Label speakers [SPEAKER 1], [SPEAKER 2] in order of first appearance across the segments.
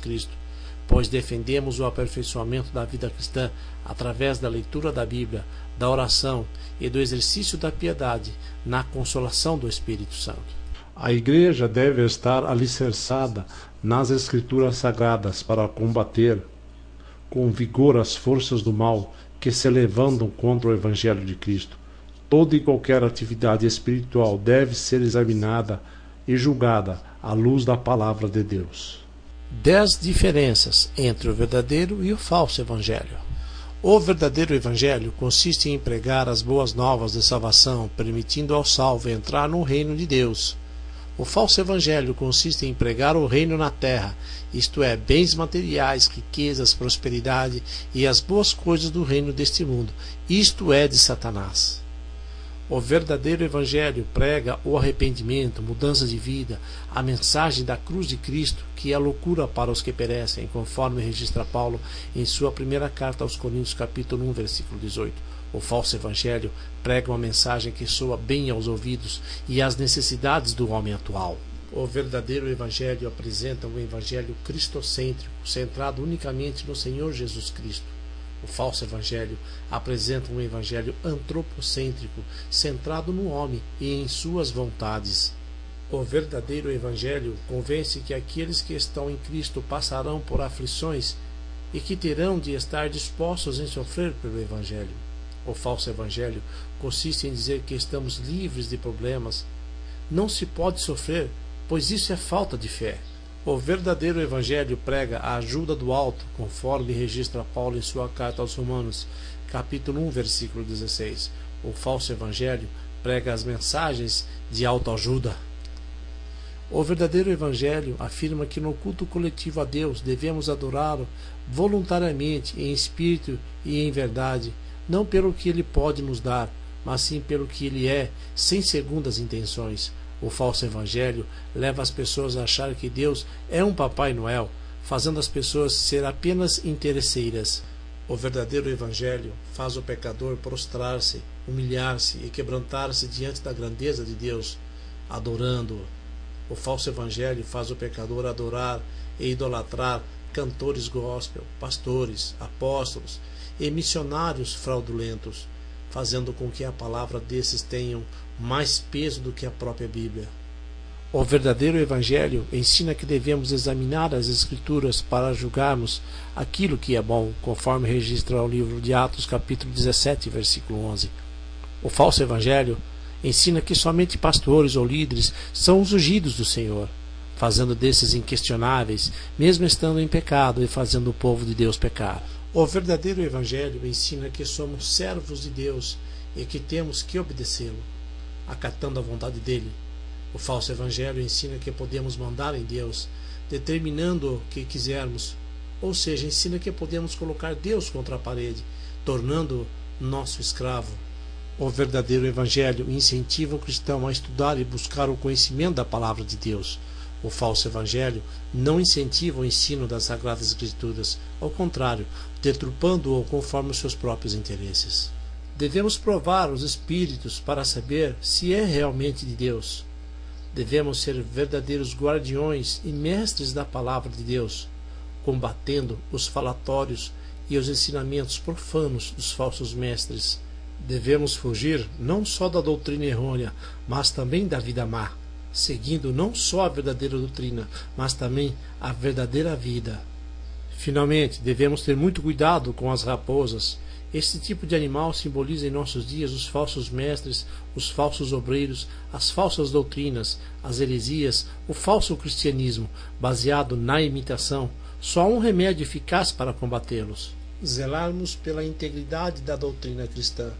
[SPEAKER 1] Cristo, pois defendemos o aperfeiçoamento da vida cristã através da leitura da Bíblia, da oração e do exercício da piedade na consolação do Espírito Santo.
[SPEAKER 2] A Igreja deve estar alicerçada nas Escrituras Sagradas para combater com vigor as forças do mal que se levantam contra o Evangelho de Cristo. Toda e qualquer atividade espiritual deve ser examinada e julgada à luz da Palavra de Deus.
[SPEAKER 1] 10 diferenças entre o verdadeiro e o falso Evangelho. O verdadeiro Evangelho consiste em pregar as boas novas de salvação, permitindo ao salvo entrar no reino de Deus. O falso Evangelho consiste em pregar o reino na terra, isto é, bens materiais, riquezas, prosperidade e as boas coisas do reino deste mundo, isto é, de Satanás. O verdadeiro Evangelho prega o arrependimento, mudança de vida, a mensagem da cruz de Cristo, que é loucura para os que perecem, conforme registra Paulo em sua primeira carta aos Coríntios, capítulo 1, versículo 18. O falso Evangelho prega uma mensagem que soa bem aos ouvidos e às necessidades do homem atual. O verdadeiro Evangelho apresenta um Evangelho cristocêntrico, centrado unicamente no Senhor Jesus Cristo. O falso Evangelho apresenta um Evangelho antropocêntrico, centrado no homem e em suas vontades. O verdadeiro Evangelho convence que aqueles que estão em Cristo passarão por aflições e que terão de estar dispostos em sofrer pelo Evangelho. O falso Evangelho consiste em dizer que estamos livres de problemas. Não se pode sofrer, pois isso é falta de fé. O verdadeiro Evangelho prega a ajuda do alto, conforme registra Paulo em sua carta aos Romanos, capítulo 1, versículo 16. O falso Evangelho prega as mensagens de autoajuda. O verdadeiro Evangelho afirma que no culto coletivo a Deus devemos adorá-lo voluntariamente, em espírito e em verdade, não pelo que Ele pode nos dar, mas sim pelo que Ele é, sem segundas intenções. O falso Evangelho leva as pessoas a achar que Deus é um Papai Noel, fazendo as pessoas ser apenas interesseiras. O verdadeiro Evangelho faz o pecador prostrar-se, humilhar-se e quebrantar-se diante da grandeza de Deus, adorando-o. O falso Evangelho faz o pecador adorar e idolatrar cantores gospel, pastores, apóstolos e missionários fraudulentos, fazendo com que a palavra desses tenham mais peso do que a própria Bíblia. O verdadeiro Evangelho ensina que devemos examinar as Escrituras para julgarmos aquilo que é bom, conforme registra o livro de Atos, capítulo 17, versículo 11. O falso Evangelho ensina que somente pastores ou líderes são os ungidos do Senhor, fazendo desses inquestionáveis, mesmo estando em pecado e fazendo o povo de Deus pecar. O verdadeiro Evangelho ensina que somos servos de Deus e que temos que obedecê-lo, acatando a vontade dele. O falso Evangelho ensina que podemos mandar em Deus, determinando o que quisermos, ou seja, ensina que podemos colocar Deus contra a parede, tornando-o nosso escravo. O verdadeiro Evangelho incentiva o cristão a estudar e buscar o conhecimento da palavra de Deus. O falso Evangelho não incentiva o ensino das Sagradas Escrituras, ao contrário, deturpando-o conforme os seus próprios interesses. Devemos provar os Espíritos para saber se é realmente de Deus. Devemos ser verdadeiros guardiões e mestres da palavra de Deus, combatendo os falatórios e os ensinamentos profanos dos falsos mestres. Devemos fugir não só da doutrina errônea, mas também da vida má, seguindo não só a verdadeira doutrina, mas também a verdadeira vida. Finalmente, devemos ter muito cuidado com as raposas. Este tipo de animal simboliza em nossos dias os falsos mestres, os falsos obreiros, as falsas doutrinas, as heresias, o falso cristianismo, baseado na imitação. Só há um remédio eficaz para combatê-los: zelarmos pela integridade da doutrina cristã.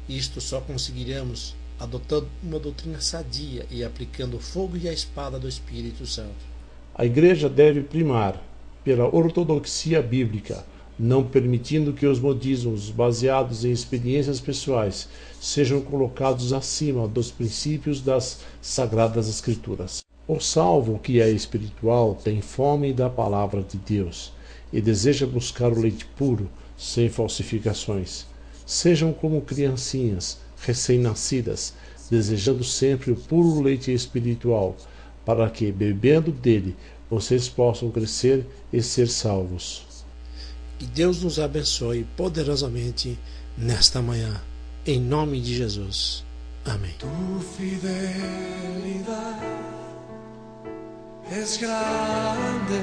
[SPEAKER 1] Isto só conseguiremos adotando uma doutrina sadia e aplicando o fogo e a espada do Espírito Santo.
[SPEAKER 2] A Igreja deve primar pela ortodoxia bíblica, não permitindo que os modismos baseados em experiências pessoais sejam colocados acima dos princípios das Sagradas Escrituras. O salvo que é espiritual tem fome da palavra de Deus e deseja buscar o leite puro, sem falsificações. Sejam como criancinhas recém-nascidas, desejando sempre o puro leite espiritual, para que, bebendo dele, vocês possam crescer e ser salvos.
[SPEAKER 1] Que Deus nos abençoe poderosamente nesta manhã. Em nome de Jesus. Amém.
[SPEAKER 3] Tu fidelidad es grande.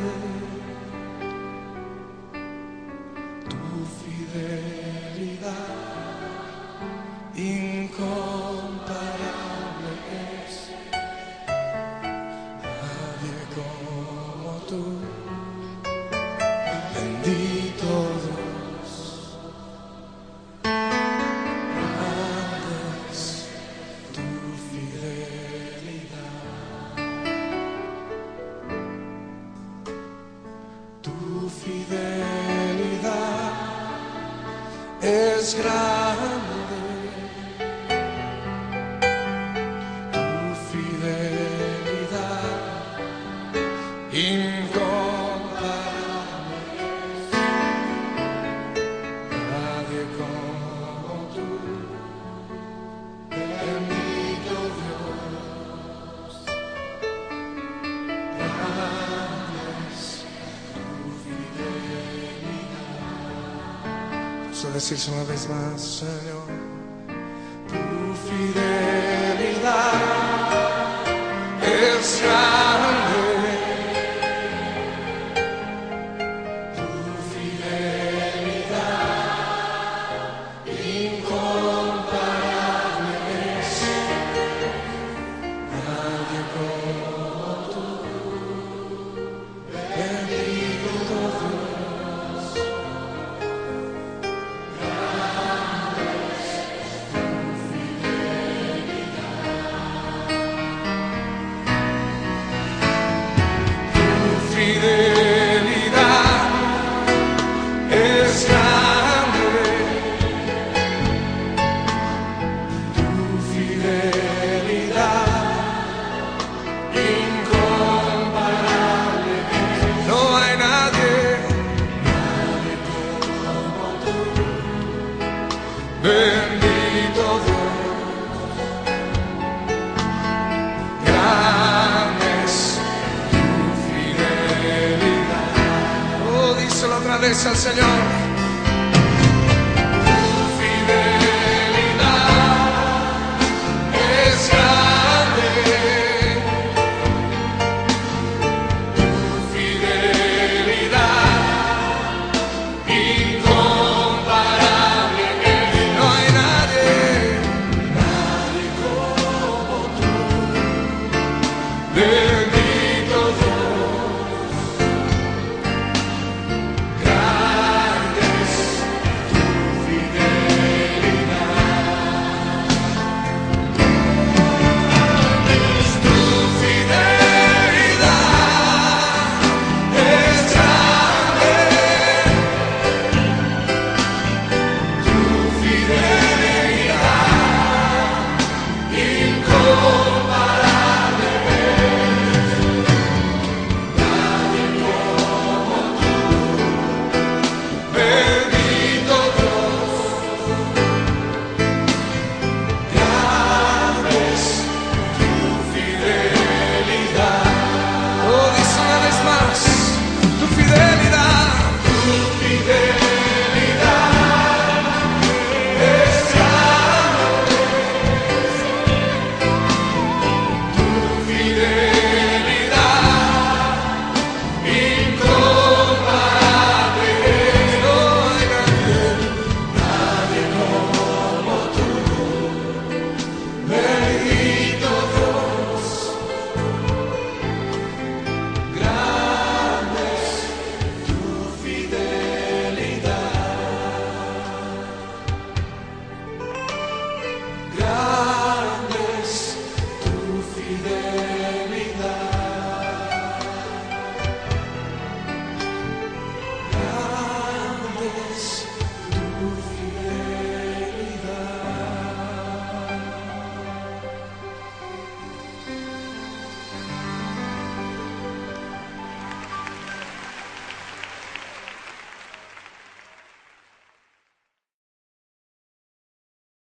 [SPEAKER 3] Tu fidelidad incomparable es. Nadie como tú. Bendito Dios. Grande es tu fidelidad. Tu fidelidad es grande. Tu fidelidad incomparable es. Nadie como tú. Bendito Dios. Grande es tu fidelidad. Vamos a decirse una vez más, Señor. Tu fidelidad es grande. Tu fidelidad incomparable es. Nadie como tú. Bendito Dios. Grande es tu fidelidad. Tu fidelidad es grande. Tu fidelidad incomparable. No hay nadie como tú. Bendito Dios. Grande es tu fidelidad. Oh, díselo otra vez al Señor.